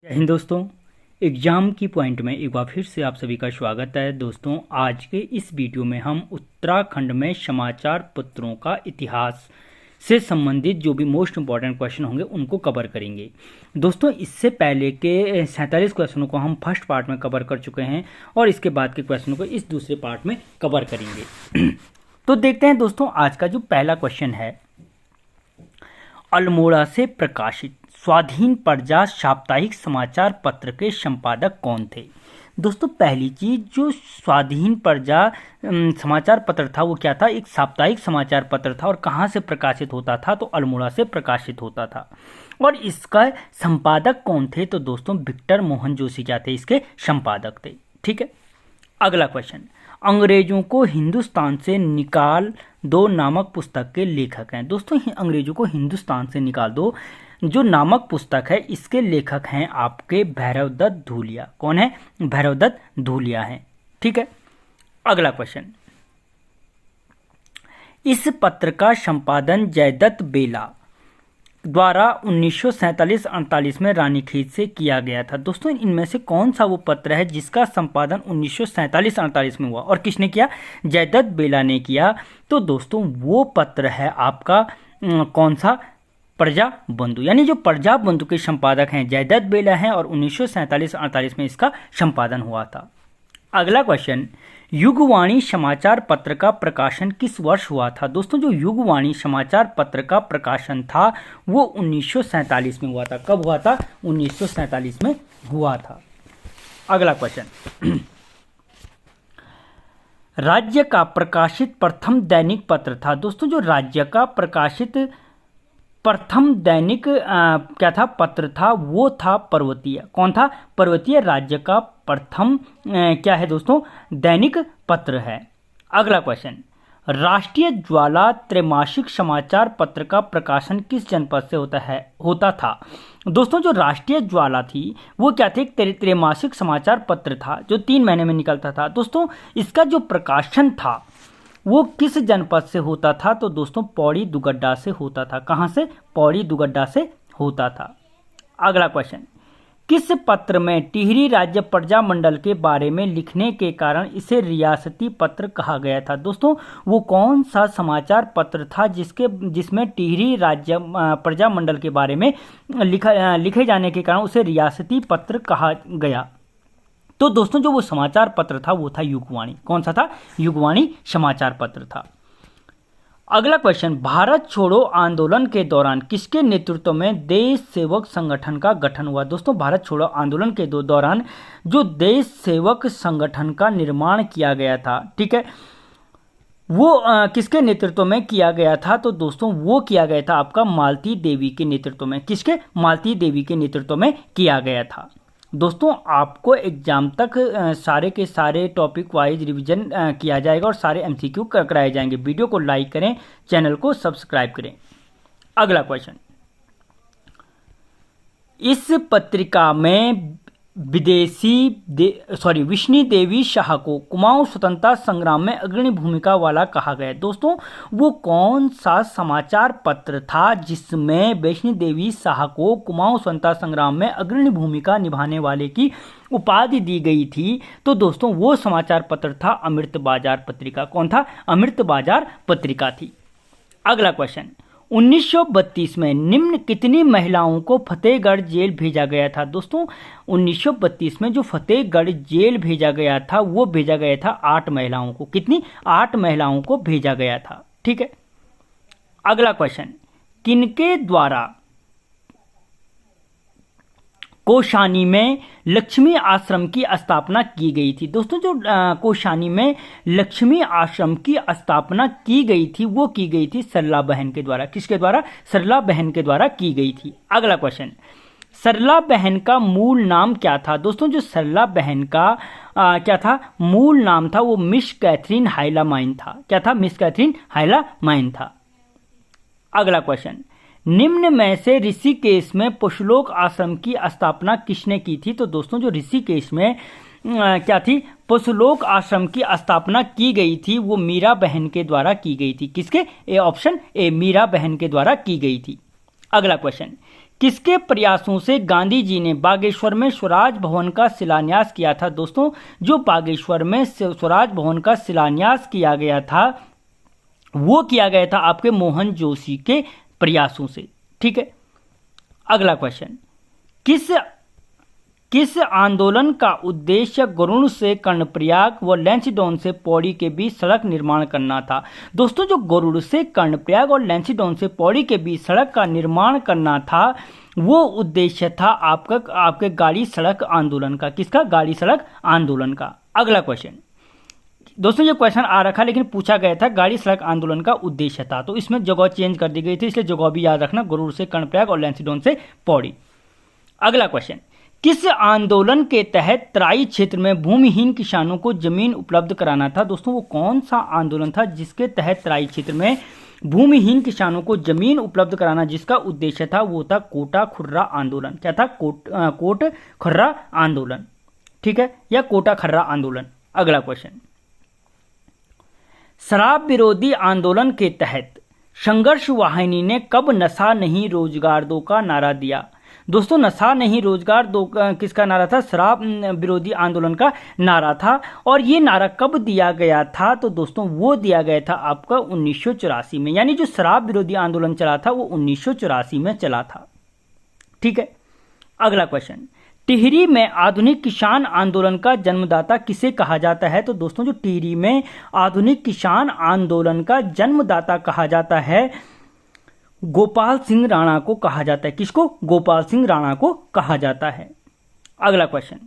जय हिंद दोस्तों। एग्जाम की पॉइंट में एक बार फिर से आप सभी का स्वागत है। दोस्तों आज के इस वीडियो में हम उत्तराखंड में समाचार पत्रों का इतिहास से संबंधित जो भी मोस्ट इंपॉर्टेंट क्वेश्चन होंगे उनको कवर करेंगे। दोस्तों इससे पहले के 47 क्वेश्चनों को हम फर्स्ट पार्ट में कवर कर चुके हैं और इसके बाद के क्वेश्चनों को इस दूसरे पार्ट में कवर करेंगे। तो देखते हैं दोस्तों आज का जो पहला क्वेश्चन है, अल्मोड़ा से प्रकाशित स्वाधीन प्रजा साप्ताहिक समाचार पत्र के संपादक कौन थे? दोस्तों पहली चीज, जो स्वाधीन प्रजा समाचार पत्र था वो क्या था? एक साप्ताहिक समाचार पत्र था। और कहाँ से प्रकाशित होता था? तो अल्मोड़ा से प्रकाशित होता था। और इसका संपादक कौन थे? तो दोस्तों विक्टर मोहन जोशी क्या थे? इसके संपादक थे। ठीक है, अगला क्वेश्चन, अंग्रेजों को हिंदुस्तान से निकाल दो नामक पुस्तक के लेखक हैं। दोस्तों अंग्रेजों को हिंदुस्तान से निकाल दो जो नामक पुस्तक है, इसके लेखक हैं आपके भैरवदत्त धूलिया। कौन है? भैरवदत्त धूलिया हैं। ठीक है, अगला क्वेश्चन, इस पत्र का संपादन जयदत्त बेला द्वारा 1947-48 में रानीखेत से किया गया था। दोस्तों इनमें से कौन सा वो पत्र है जिसका संपादन 1947-48 में हुआ और किसने किया? जयदत्त बेला ने किया। तो दोस्तों वो पत्र है आपका कौन सा? प्रजा बंधु, यानी जो प्रजा बंधु के संपादक हैं जयदत्त बेला हैं और 1947-48 में इसका संपादन हुआ था। अगला क्वेश्चन, युगवाणी समाचार पत्र का प्रकाशन किस वर्ष हुआ था? दोस्तों जो युगवाणी समाचार पत्र का प्रकाशन था वो 1947 में हुआ था। कब हुआ था? 1947 में हुआ था। अगला क्वेश्चन, राज्य का प्रकाशित प्रथम दैनिक पत्र था। दोस्तों जो राज्य का प्रकाशित प्रथम दैनिक क्या था? पत्र था वो था पर्वतीय। कौन था? पर्वतीय राज्य का प्रथम क्या है दोस्तों? दैनिक पत्र है। अगला क्वेश्चन, राष्ट्रीय ज्वाला त्रैमासिक समाचार पत्र का प्रकाशन किस जनपद से होता था? दोस्तों जो राष्ट्रीय ज्वाला थी वो क्या थी? एक त्रैमासिक समाचार पत्र था जो 3 महीने में निकलता था। दोस्तों इसका जो प्रकाशन था वो किस जनपद से होता था? तो दोस्तों पौड़ी दुगड्डा से होता था। कहाँ से? पौड़ी दुगड्डा से होता था। अगला क्वेश्चन, किस पत्र में टिहरी राज्य प्रजा मंडल के बारे में लिखने के कारण इसे रियासती पत्र कहा गया था? दोस्तों वो कौन सा समाचार पत्र था जिसमें टिहरी राज्य प्रजा मंडल के बारे में लिखे जाने के कारण उसे रियासती पत्र कहा गया? तो दोस्तों जो वो समाचार पत्र था वो था युगवाणी। कौन सा था? युगवाणी समाचार पत्र था। अगला क्वेश्चन, भारत छोड़ो आंदोलन के दौरान किसके नेतृत्व में देश सेवक संगठन का गठन हुआ? दोस्तों भारत छोड़ो आंदोलन के दौरान जो देश सेवक संगठन का निर्माण किया गया था, ठीक है, वो किसके नेतृत्व में किया गया था? तो दोस्तों वो किया गया था आपका मालती देवी के नेतृत्व में। किसके? मालती देवी के नेतृत्व में किया गया था। दोस्तों आपको एग्जाम तक सारे के सारे टॉपिक वाइज रिवीजन किया जाएगा और सारे एमसीक्यू कराए जाएंगे। वीडियो को लाइक करें, चैनल को सब्सक्राइब करें। अगला क्वेश्चन, इस पत्रिका में विष्णु देवी शाह को कुमाऊं स्वतंत्रता संग्राम में अग्रणी भूमिका वाला कहा गया। दोस्तों वो कौन सा समाचार पत्र था जिसमें विष्णु देवी शाह को कुमाऊं स्वतंत्रता संग्राम में अग्रणी भूमिका निभाने वाले की उपाधि दी गई थी? तो दोस्तों वो समाचार पत्र था अमृत बाजार पत्रिका। कौन था? अमृत बाजार पत्रिका थी। अगला क्वेश्चन, 1932 में निम्न कितनी महिलाओं को फतेहगढ़ जेल भेजा गया था? दोस्तों 1932 में जो फतेहगढ़ जेल भेजा गया था वो भेजा गया था 8 महिलाओं को। कितनी? 8 महिलाओं को भेजा गया था। ठीक है, अगला क्वेश्चन, किनके द्वारा कोशानी में लक्ष्मी आश्रम की स्थापना की गई थी? दोस्तों जो कोशानी में लक्ष्मी आश्रम की स्थापना की गई थी वो की गई थी सरला बहन के द्वारा। किसके द्वारा? सरला बहन के द्वारा की गई थी। अगला क्वेश्चन, सरला बहन का मूल नाम क्या था? दोस्तों जो सरला बहन का क्या था? मूल नाम था वो मिस कैथरीन हाइलामाइन था। क्या था? मिस कैथरीन हाइलामाइन था। अगला क्वेश्चन, निम्न में से ऋषिकेश में पुष्पलोक आश्रम की स्थापना किसने की थी? तो दोस्तों जो ऋषिकेश में क्या थी? पुष्पलोक आश्रम की स्थापना की गई थी वो मीरा बहन के द्वारा की गई थी। किसके? ए ऑप्शन ए, मीरा बहन के द्वारा की गई थी। अगला क्वेश्चन, किसके प्रयासों से गांधी जी ने बागेश्वर में स्वराज भवन का शिलान्यास किया था? दोस्तों जो बागेश्वर में स्वराज भवन का शिलान्यास किया गया था वो किया गया था आपके मोहन जोशी के प्रयासों से। ठीक है, अगला क्वेश्चन, किस आंदोलन का उद्देश्य गरुड़ से कर्णप्रयाग व लैंसडौन से पौड़ी के बीच सड़क निर्माण करना था? दोस्तों जो गरुड़ से कर्णप्रयाग और लैंसडौन से पौड़ी के बीच सड़क का निर्माण करना था वो उद्देश्य था आपके गाड़ी सड़क आंदोलन का। किसका? गाड़ी सड़क आंदोलन का। अगला क्वेश्चन, दोस्तों ये क्वेश्चन आ रखा लेकिन पूछा गया था गाड़ी सड़क आंदोलन का उद्देश्य था, तो इसमें जगह चेंज कर दी गई थी, इसलिए जगह भी याद रखना, गरुड़ से कर्णप्रयाग और लैंसडौन से पौड़ी। अगला क्वेश्चन, किस आंदोलन के तहत तराई क्षेत्र में भूमिहीन किसानों को जमीन उपलब्ध कराना था? दोस्तों वो कौन सा आंदोलन था जिसके तहत तराई क्षेत्र में भूमिहीन किसानों को जमीन उपलब्ध कराना जिसका उद्देश्य था वो था कोटा खुर्रा आंदोलन। क्या था? कोट खुर्रा आंदोलन। ठीक है, या कोटा खर्रा आंदोलन। अगला क्वेश्चन, शराब विरोधी आंदोलन के तहत संघर्ष वाहिनी ने कब नशा नहीं रोजगार दो का नारा दिया? दोस्तों नशा नहीं रोजगार दो किसका नारा था? शराब विरोधी आंदोलन का नारा था। और ये नारा कब दिया गया था? तो दोस्तों वो दिया गया था आपका 1984 में, यानी जो शराब विरोधी आंदोलन चला था वो 1984 में चला था। ठीक है, अगला क्वेश्चन, टिहरी में आधुनिक किसान आंदोलन का जन्मदाता किसे कहा जाता है? तो दोस्तों जो टिहरी में आधुनिक किसान आंदोलन का जन्मदाता कहा जाता है गोपाल सिंह राणा को कहा जाता है। किसको? गोपाल सिंह राणा को कहा जाता है। अगला क्वेश्चन,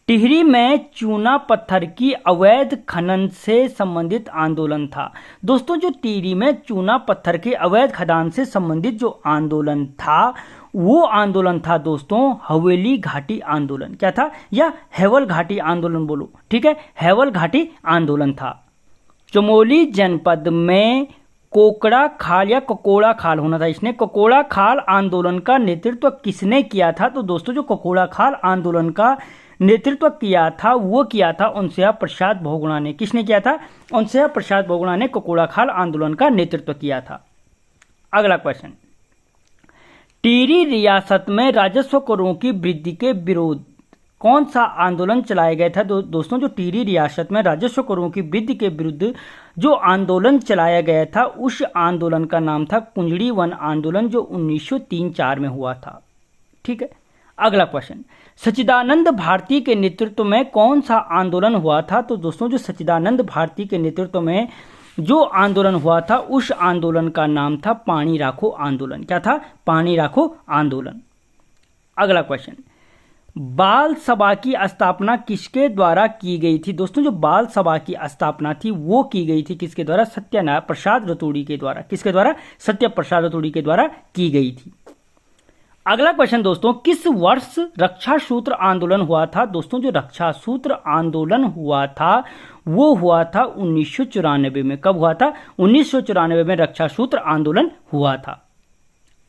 टिहरी में चूना पत्थर की अवैध खनन से संबंधित आंदोलन था। दोस्तों जो टिहरी में चूना पत्थर के अवैध खदान से संबंधित जो आंदोलन था वो आंदोलन था दोस्तों हवेली घाटी आंदोलन। क्या था? या हेवल घाटी आंदोलन बोलो। ठीक है, हेवल घाटी आंदोलन था। चमोली जनपद में कोकड़ा खाल या ककोड़ा खाल होना था, इसने ककोड़ा खाल आंदोलन का नेतृत्व किसने किया था? तो दोस्तों जो ककोड़ा खाल आंदोलन का नेतृत्व किया था वो किया था उनसेया प्रसाद बहुगुणा ने। किसने किया था? उनसेया प्रसाद बहुगुणा ने ककोड़ा खाल आंदोलन का नेतृत्व किया था। अगला क्वेश्चन, टिहरी रियासत में राजस्व करों की वृद्धि के विरोध कौन सा आंदोलन चलाया गया था? दोस्तों जो टिहरी रियासत में राजस्व करों की वृद्धि के विरुद्ध जो आंदोलन चलाया गया था उस आंदोलन का नाम था कुंजड़ी वन आंदोलन, जो 1903-4 में हुआ था। ठीक है, अगला क्वेश्चन, सच्चिदानंद भारती के नेतृत्व में कौन सा आंदोलन हुआ था? तो दोस्तों जो सच्चिदानंद भारती के नेतृत्व में जो आंदोलन हुआ था उस आंदोलन का नाम था पानी राखो आंदोलन। क्या था? पानी राखो आंदोलन। अगला क्वेश्चन, बाल सभा की स्थापना किसके द्वारा की गई थी? दोस्तों जो बाल सभा की स्थापना थी वो की गई थी किसके द्वारा? सत्यनारायण प्रसाद रतूड़ी के द्वारा। किसके द्वारा? सत्य प्रसाद रतूड़ी के द्वारा की गई थी। अगला क्वेश्चन दोस्तों, किस वर्ष रक्षा सूत्र आंदोलन हुआ था? दोस्तों जो रक्षा सूत्र आंदोलन हुआ था वो हुआ था 1994 में। कब हुआ था? 1994 में रक्षा सूत्र आंदोलन हुआ था।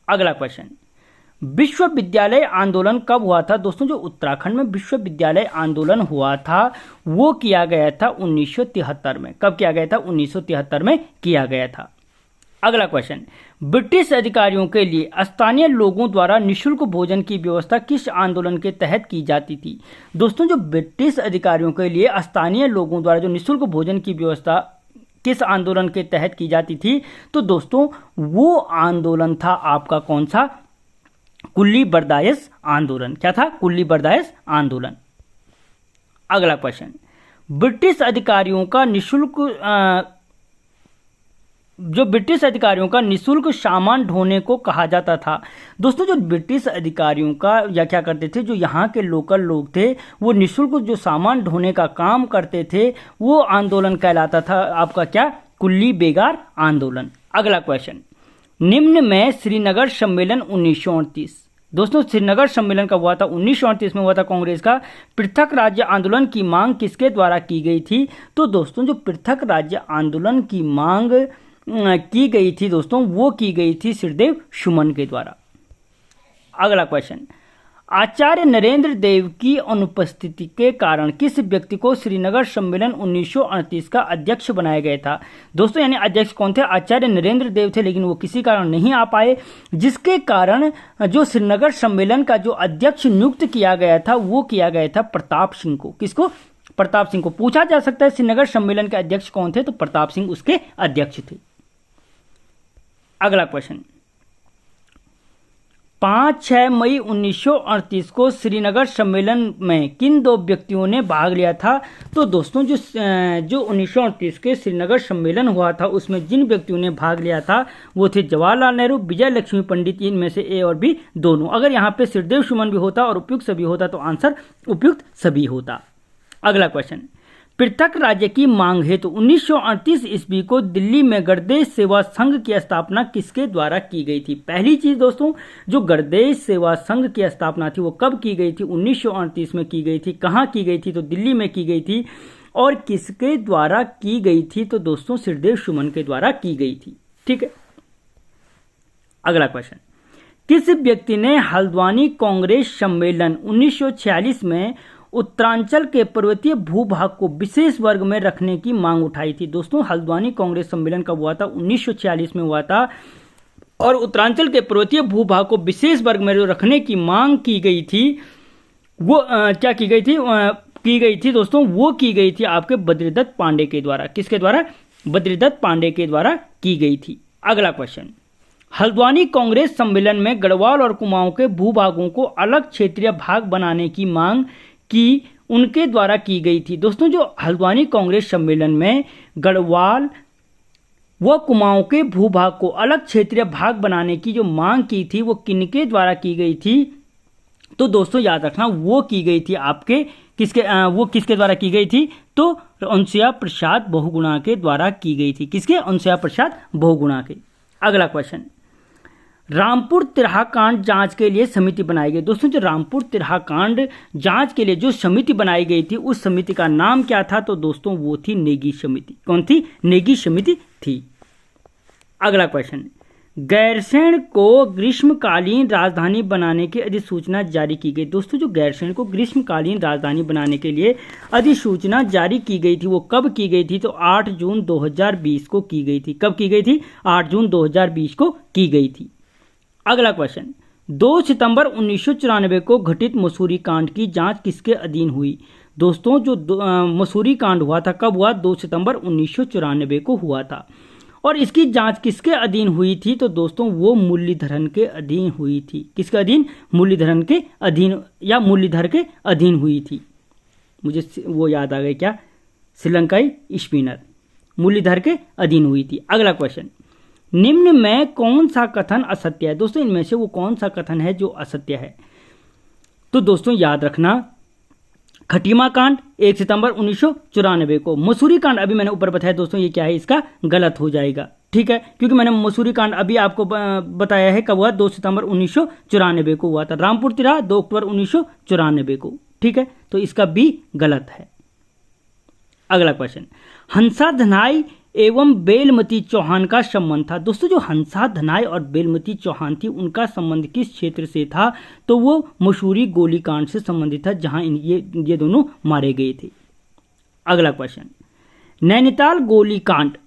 अगला क्वेश्चन, विश्वविद्यालय आंदोलन कब हुआ था? दोस्तों जो उत्तराखंड में विश्वविद्यालय आंदोलन हुआ था वो किया गया था 1973 में। कब किया गया था? 1973 में किया गया था। अगला क्वेश्चन, ब्रिटिश अधिकारियों के लिए स्थानीय लोगों द्वारा निःशुल्क भोजन की व्यवस्था किस आंदोलन के तहत की जाती थी? दोस्तों जो ब्रिटिश अधिकारियों के लिए स्थानीय लोगों द्वारा जो निःशुल्क भोजन की व्यवस्था किस आंदोलन के तहत की जाती थी? तो दोस्तों वो आंदोलन था आपका कौन सा? कुल्ली बर्दाश्त आंदोलन। क्या था? कुल्ली बर्दाश्त आंदोलन। अगला क्वेश्चन, ब्रिटिश अधिकारियों का निःशुल्क सामान ढोने को कहा जाता था। दोस्तों जो ब्रिटिश अधिकारियों का या क्या करते थे, जो यहाँ के लोकल लोग थे वो निःशुल्क जो सामान ढोने का काम करते थे वो आंदोलन कहलाता था आपका क्या? कुल्ली बेगार आंदोलन। अगला क्वेश्चन, निम्न में श्रीनगर सम्मेलन 1938। दोस्तों श्रीनगर सम्मेलन कब हुआ था? 1938 में हुआ था। कांग्रेस का पृथक राज्य आंदोलन की मांग किसके द्वारा की गई थी? तो दोस्तों जो पृथक राज्य आंदोलन की मांग की गई थी दोस्तों वो की गई थी सिरदेव सुमन के द्वारा। अगला क्वेश्चन, आचार्य नरेंद्र देव की अनुपस्थिति के कारण किस व्यक्ति को श्रीनगर सम्मेलन 1938 का अध्यक्ष बनाया गया था? दोस्तों यानी अध्यक्ष कौन थे? आचार्य नरेंद्र देव थे, लेकिन वो किसी कारण नहीं आ पाए, जिसके कारण जो श्रीनगर सम्मेलन का जो अध्यक्ष नियुक्त किया गया था वो किया गया था प्रताप सिंह को। किसको? प्रताप सिंह को। पूछा जा सकता है श्रीनगर सम्मेलन के अध्यक्ष कौन थे, तो प्रताप सिंह उसके अध्यक्ष थे। अगला क्वेश्चन, 5-6 मई 1938 को श्रीनगर सम्मेलन में किन दो व्यक्तियों ने भाग लिया था? तो दोस्तों जो 1938 के श्रीनगर सम्मेलन हुआ था उसमें जिन व्यक्तियों ने भाग लिया था वो थे जवाहरलाल नेहरू, विजय लक्ष्मी पंडित, इनमें से ए और बी दोनों। अगर यहाँ पे श्रीदेव सुमन भी होता और उपयुक्त सभी होता तो आंसर उपयुक्त सभी होता। अगला क्वेश्चन, पृथक राज्य की मांग हेतु 1938 ईस्वी को दिल्ली में गर्देश सेवा संघ की स्थापना किसके द्वारा की गई थी? पहली चीज दोस्तों, जो गर्देश सेवा संघ की स्थापना थी वो कब की गई थी? 1938 में की गई थी। कहाँ की गई थी? तो दिल्ली में की गई थी। और किसके द्वारा की गई थी? तो दोस्तों श्रीदेव सुमन के द्वारा की गई थी। ठीक है। अगला क्वेश्चन, किस व्यक्ति ने हल्द्वानी कांग्रेस सम्मेलन 1946 में उत्तरांचल के पर्वतीय भूभाग को विशेष वर्ग में रखने की मांग उठाई थी? दोस्तों हल्द्वानी कांग्रेस सम्मेलन कब हुआ था? 1946 में हुआ था। और उत्तरांचल के पर्वतीय भूभाग को विशेष वर्ग में जो रखने की मांग की गई थी वो क्या की गई थी? दोस्तों वो की गई थी आपके बद्रीदत्त पांडे के द्वारा। किसके द्वारा? बद्रीदत्त पांडे के द्वारा की गई थी। अगला क्वेश्चन, हल्द्वानी कांग्रेस सम्मेलन में गढ़वाल और कुमाऊं के भूभागों को अलग क्षेत्रीय भाग बनाने की मांग की उनके द्वारा की गई थी। दोस्तों जो हल्द्वानी कांग्रेस सम्मेलन में गढ़वाल व कुमाऊं के भूभाग को अलग क्षेत्रीय भाग बनाने की जो मांग की थी वो किनके द्वारा की गई थी? तो दोस्तों याद रखना वो की गई थी आपके किसके द्वारा की गई थी? तो अनुसुईया प्रसाद बहुगुणा के द्वारा की गई थी। किसके? अनुसुईया प्रसाद बहुगुणा के। अगला क्वेश्चन, रामपुर तिरहा कांड जांच के लिए समिति बनाई गई। दोस्तों जो रामपुर तिरहा कांड जांच के लिए जो समिति बनाई गई थी उस समिति का नाम क्या था? तो दोस्तों वो थी नेगी समिति। कौन थी? नेगी समिति थी। अगला क्वेश्चन, गैरसैंण को ग्रीष्मकालीन राजधानी बनाने की अधिसूचना जारी की गई। दोस्तों जो गैरसैंण को ग्रीष्मकालीन राजधानी बनाने के लिए अधिसूचना जारी की गई थी वो कब की गई थी? तो 8 जून 2020 को की गई थी। कब की गई थी? 8 जून 2020 को की गई थी। अगला क्वेश्चन, 2 सितंबर 1994 को घटित मसूरी कांड की जांच किसके अधीन हुई? दोस्तों जो मसूरी कांड हुआ था कब हुआ? 2 सितंबर 1994 को हुआ था। और इसकी जांच किसके अधीन हुई थी? तो दोस्तों वो मुरलीधरन के अधीन हुई थी। किसके अधीन? मुरलीधरन के अधीन या मुरलीधर के अधीन हुई थी। मुझे वो याद आ गया क्या? श्रीलंकाई स्पिनर मुरलीधर के अधीन हुई थी। अगला क्वेश्चन, निम्न में कौन सा कथन असत्य है? दोस्तों इनमें से वो कौन सा कथन है जो असत्य है? तो दोस्तों याद रखना, खटीमा कांड 1 सितंबर 1994 को, मसूरी कांड अभी मैंने ऊपर बताया दोस्तों ये क्या है, इसका गलत हो जाएगा। ठीक है, क्योंकि मैंने मसूरी कांड अभी आपको बताया है कब हुआ? 2 सितंबर 1994 को हुआ था। रामपुर तिरहा 2 अक्टूबर 1994 को। ठीक है, तो इसका भी गलत है। अगला क्वेश्चन, हंसा धनाई एवं बेलमती चौहान का संबंध था। दोस्तों जो हंसा धनाई और बेलमती चौहान थी उनका संबंध किस क्षेत्र से था? तो वो मसूरी गोलीकांड से संबंधित था जहां ये दोनों मारे गए थे। अगला क्वेश्चन, नैनीताल गोलीकांड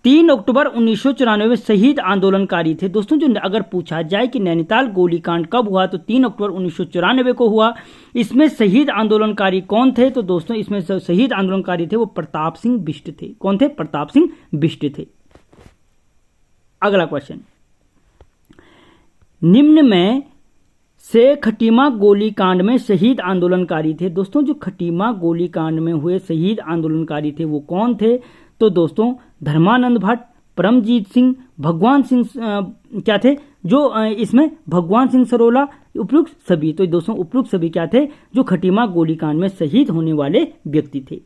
3 अक्टूबर 1994 में शहीद आंदोलनकारी थे। दोस्तों जो अगर पूछा जाए कि नैनीताल गोलीकांड कब हुआ तो 3 अक्टूबर 1994 को हुआ। इसमें शहीद आंदोलनकारी कौन थे? तो दोस्तों इसमें शहीद आंदोलनकारी थे वो प्रताप सिंह बिष्ट थे। कौन थे? प्रताप सिंह बिष्ट थे। अगला क्वेश्चन, निम्न में से खटीमा गोलीकांड में शहीद आंदोलनकारी थे। दोस्तों जो खटीमा गोलीकांड में हुए शहीद आंदोलनकारी थे वो कौन थे? तो दोस्तों धर्मानंद भट्ट, परमजीत सिंह, भगवान सिंह क्या थे? जो इसमें भगवान सिंह सरोला, उपयुक्त सभी। तो दोस्तों उपयुक्त सभी क्या थे? जो खटीमा गोलीकांड में शहीद होने वाले व्यक्ति थे।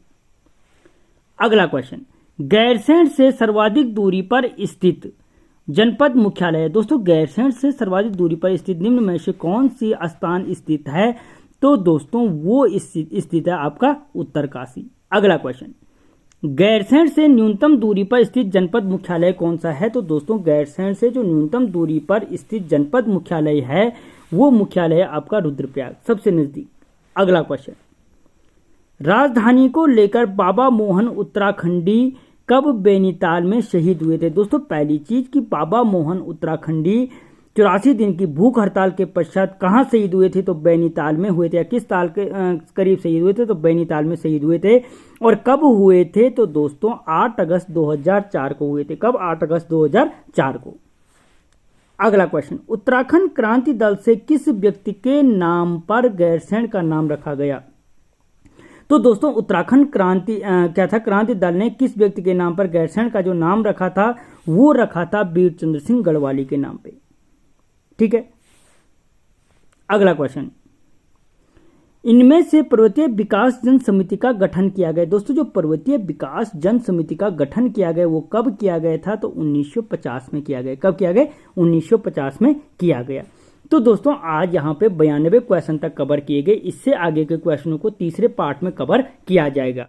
अगला क्वेश्चन, गैरसैंण से सर्वाधिक दूरी पर स्थित जनपद मुख्यालय है। दोस्तों गैरसैंण से सर्वाधिक दूरी पर स्थित निम्न में से कौन सी स्थान स्थित है? तो दोस्तों वो स्थित है आपका उत्तरकाशी। अगला क्वेश्चन, गैरसैंण से न्यूनतम दूरी पर स्थित जनपद मुख्यालय कौन सा है? तो दोस्तों गैरसैंण से जो न्यूनतम दूरी पर स्थित जनपद मुख्यालय है वो मुख्यालय है आपका रुद्रप्रयाग, सबसे नजदीक। अगला क्वेश्चन, राजधानी को लेकर बाबा मोहन उत्तराखंडी कब बेनीताल में शहीद हुए थे? दोस्तों पहली चीज कि बाबा मोहन उत्तराखंडी 84 दिन की भूख हड़ताल के पश्चात कहाँ शहीद हुए थे? तो बैनीताल में हुए थे। किस साल के करीब शहीद हुए थे? तो बैनीताल में शहीद हुए थे। और कब हुए थे? तो दोस्तों 8 अगस्त 2004 को हुए थे। कब? 8 अगस्त 2004 को। अगला क्वेश्चन, उत्तराखंड क्रांति दल से किस व्यक्ति के नाम पर गैरसैंण का नाम रखा गया? तो दोस्तों उत्तराखंड क्रांति क्रांति दल ने किस व्यक्ति के नाम पर गैरसैंण का जो नाम रखा था वो रखा था वीर चंद्र सिंह गढ़वाली के नाम पे। ठीक है। अगला क्वेश्चन, इनमें से पर्वतीय विकास जन समिति का गठन किया गया। दोस्तों जो पर्वतीय विकास जन समिति का गठन किया गया वो कब किया गया था? तो 1950 में किया गया। कब किया गया? 1950 में किया गया। तो दोस्तों आज यहाँ पे 92 क्वेश्चन तक कवर किए गए। इससे आगे के क्वेश्चनों को तीसरे पार्ट में कवर किया जाएगा।